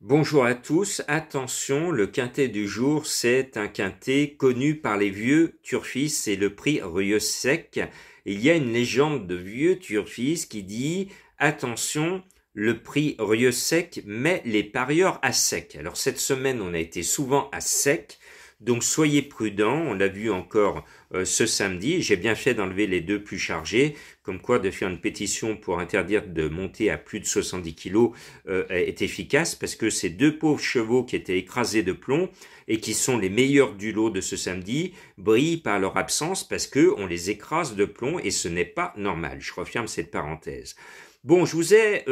Bonjour à tous, attention, le quintet du jour, c'est un quintet connu par les vieux turfistes, c'est le prix Rieux-Sec. Il y a une légende de vieux turfistes qui dit « Attention, le prix Rieux-Sec met les parieurs à sec ». Alors cette semaine, on a été souvent à sec, donc soyez prudents, on l'a vu encore ce samedi, j'ai bien fait d'enlever les deux plus chargés, comme quoi de faire une pétition pour interdire de monter à plus de 70 kilos est efficace, parce que ces deux pauvres chevaux qui étaient écrasés de plomb et qui sont les meilleurs du lot de ce samedi brillent par leur absence parce que on les écrase de plomb et ce n'est pas normal. Je referme cette parenthèse. Bon, je vous ai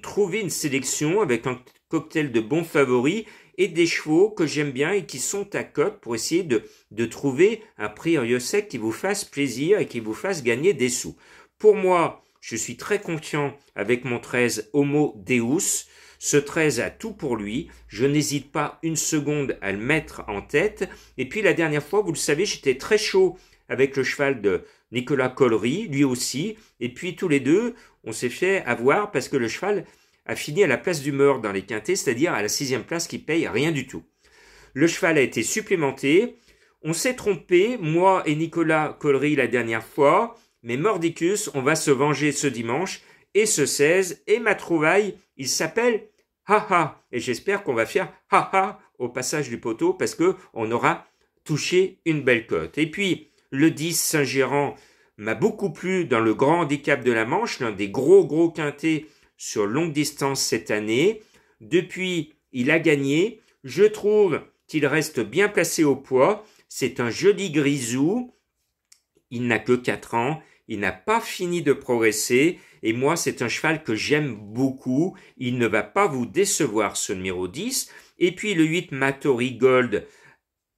trouvé une sélection avec un cocktail de bons favoris et des chevaux que j'aime bien et qui sont à cote pour essayer de trouver un prix Rieux-Sec qui vous fasse plaisir et qui vous fasse gagner des sous. Pour moi, je suis très confiant avec mon 13 Homo Deus. Ce 13 a tout pour lui. Je n'hésite pas une seconde à le mettre en tête. Et puis la dernière fois, vous le savez, j'étais très chaud avec le cheval de Nicolas Collery, lui aussi. Et puis tous les deux, on s'est fait avoir parce que le cheval a fini à la place du mort dans les quintets, c'est-à-dire à la 6e place qui paye rien du tout. Le cheval a été supplémenté. On s'est trompé, moi et Nicolas Collery la dernière fois, mais Mordicus, on va se venger ce dimanche et ce 16, et ma trouvaille, il s'appelle Haha, et j'espère qu'on va faire Haha au passage du poteau parce que on aura touché une belle cote. Et puis, le 10 Saint-Gérand m'a beaucoup plu dans le grand handicap de la Manche, l'un des gros quintets sur longue distance cette année. Depuis, il a gagné. Je trouve qu'il reste bien placé au poids. C'est un joli grisou. Il n'a que 4 ans. Il n'a pas fini de progresser. Et moi, c'est un cheval que j'aime beaucoup. Il ne va pas vous décevoir, ce numéro 10. Et puis, le 8 Matori Gold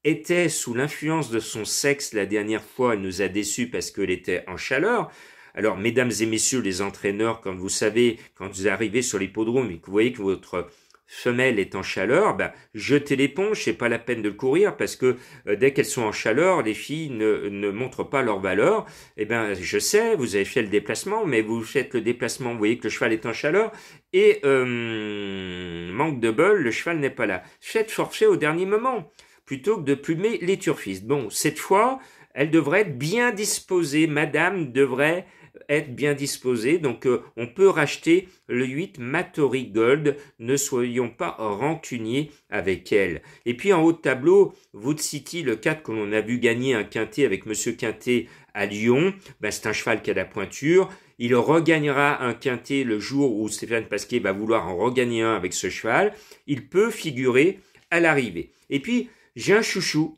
était sous l'influence de son sexe la dernière fois. Elle nous a déçus parce qu'elle était en chaleur. Alors, mesdames et messieurs les entraîneurs, quand vous savez, quand vous arrivez sur l'hippodrome et que vous voyez que votre femelle est en chaleur, jetez l'éponge, c'est pas la peine de le courir parce que dès qu'elles sont en chaleur, les filles ne montrent pas leur valeur. Je sais, vous avez fait le déplacement, mais vous faites le déplacement, vous voyez que le cheval est en chaleur et manque de bol, le cheval n'est pas là. Faites forfait au dernier moment plutôt que de plumer les turfistes. Bon, cette fois, elle devrait être bien disposée, madame devrait être bien disposée, donc on peut racheter le 8 Matori Gold, ne soyons pas rancuniers avec elle. Et puis en haut de tableau, Wood City, le 4 que l'on a vu gagner un quintet avec Monsieur Quintet à Lyon, c'est un cheval qui a la pointure, il regagnera un quintet le jour où Stéphane Pasquier va vouloir en regagner un avec ce cheval, il peut figurer à l'arrivée. Et puis, j'ai un chouchou.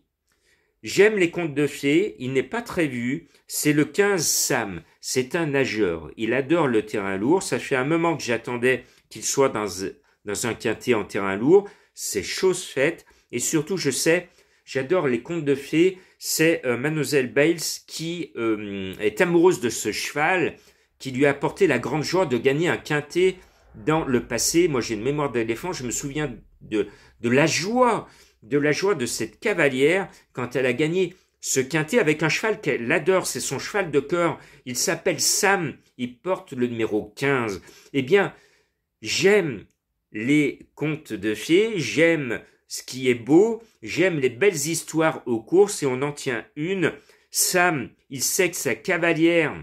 J'aime les contes de fées, il n'est pas très vu, c'est le 15 Sam, c'est un nageur, il adore le terrain lourd, ça fait un moment que j'attendais qu'il soit dans un quintet en terrain lourd, c'est chose faite, et surtout j'adore les contes de fées, c'est Mademoiselle Bales qui est amoureuse de ce cheval, qui lui a apporté la grande joie de gagner un quintet dans le passé. Moi j'ai une mémoire d'éléphant, je me souviens de la joie de cette cavalière quand elle a gagné ce quintet avec un cheval qu'elle adore, c'est son cheval de cœur, il s'appelle Sam, il porte le numéro 15. Eh bien, j'aime les contes de fées, j'aime ce qui est beau, j'aime les belles histoires aux courses et on en tient une. Sam, il sait que sa cavalière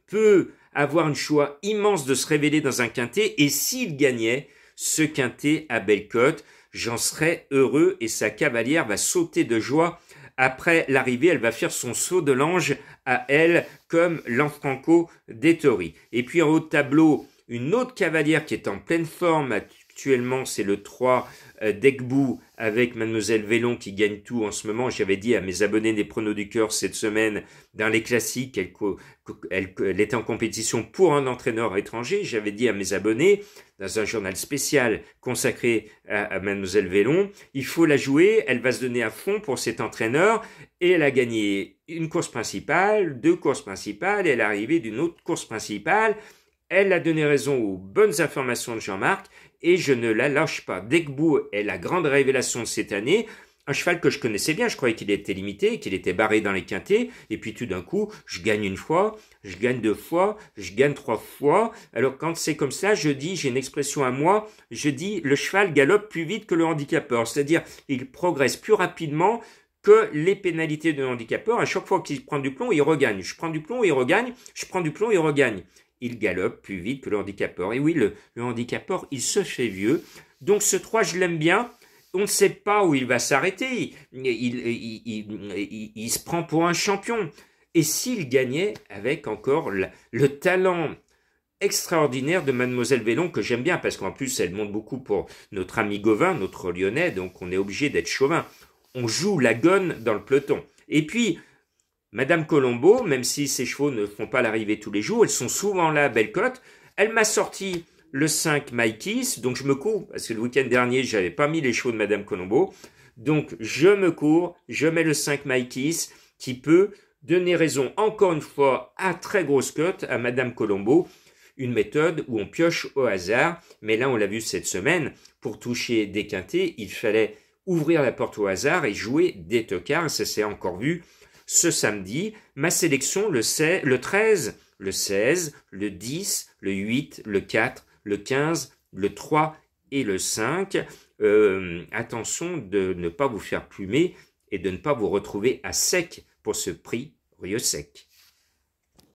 peut avoir une joie immense de se révéler dans un quintet et s'il gagnait ce quintet à belle cote, j'en serais heureux et sa cavalière va sauter de joie. Après l'arrivée, elle va faire son saut de l'ange à elle, comme l'Anfranco d'Ettori. Et puis en haut de tableau, une autre cavalière qui est en pleine forme actuellement, c'est le 3 d'Egbou avec Mademoiselle Vélon qui gagne tout en ce moment. J'avais dit à mes abonnés des pronos du cœur cette semaine, dans les classiques, elle était en compétition pour un entraîneur étranger. J'avais dit à mes abonnés, dans un journal spécial consacré à Mademoiselle Vélon, il faut la jouer, elle va se donner à fond pour cet entraîneur, et elle a gagné une course principale, 2 courses principales, et elle est arrivée d'une autre course principale. Elle a donné raison aux bonnes informations de Jean-Marc, et je ne la lâche pas. D'Egbou est la grande révélation de cette année. un cheval que je connaissais bien, je croyais qu'il était limité, qu'il était barré dans les quintets, et puis tout d'un coup, je gagne une fois, je gagne 2 fois, je gagne 3 fois. Alors quand c'est comme ça, j'ai une expression à moi, je dis le cheval galope plus vite que le handicapeur, c'est-à-dire il progresse plus rapidement que les pénalités de handicapeur. À chaque fois qu'il prend du plomb, il regagne. Je prends du plomb, il regagne. Je prends du plomb, il regagne. Il galope plus vite que le handicapeur. Et oui, le handicapeur, il se fait vieux. Donc ce 3, je l'aime bien. On ne sait pas où il va s'arrêter. Il se prend pour un champion. Et s'il gagnait avec encore le talent extraordinaire de Mademoiselle Vélon, que j'aime bien, parce qu'en plus, elle monte beaucoup pour notre ami Gauvin, notre Lyonnais, donc on est obligé d'être chauvin. On joue la gonne dans le peloton. Et puis, Madame Colombo, même si ses chevaux ne font pas l'arrivée tous les jours, elles sont souvent là à Bellecote. Elle m'a sorti le 5 Maïkis, donc je me cours, parce que le week-end dernier, j'avais pas mis les chevaux de Madame Colombo. Donc, je me cours, je mets le 5 Maïkis, qui peut donner raison, encore une fois, à très grosse cote à Madame Colombo. Une méthode où on pioche au hasard, mais là, on l'a vu cette semaine, pour toucher des quintés, il fallait ouvrir la porte au hasard et jouer des tocards, ça s'est encore vu ce samedi. Ma sélection, le 13, le 16, le 10, le 8, le 4, le 15, le 3 et le 5. Attention de ne pas vous faire plumer et de ne pas vous retrouver à sec pour ce prix Rieux Sec.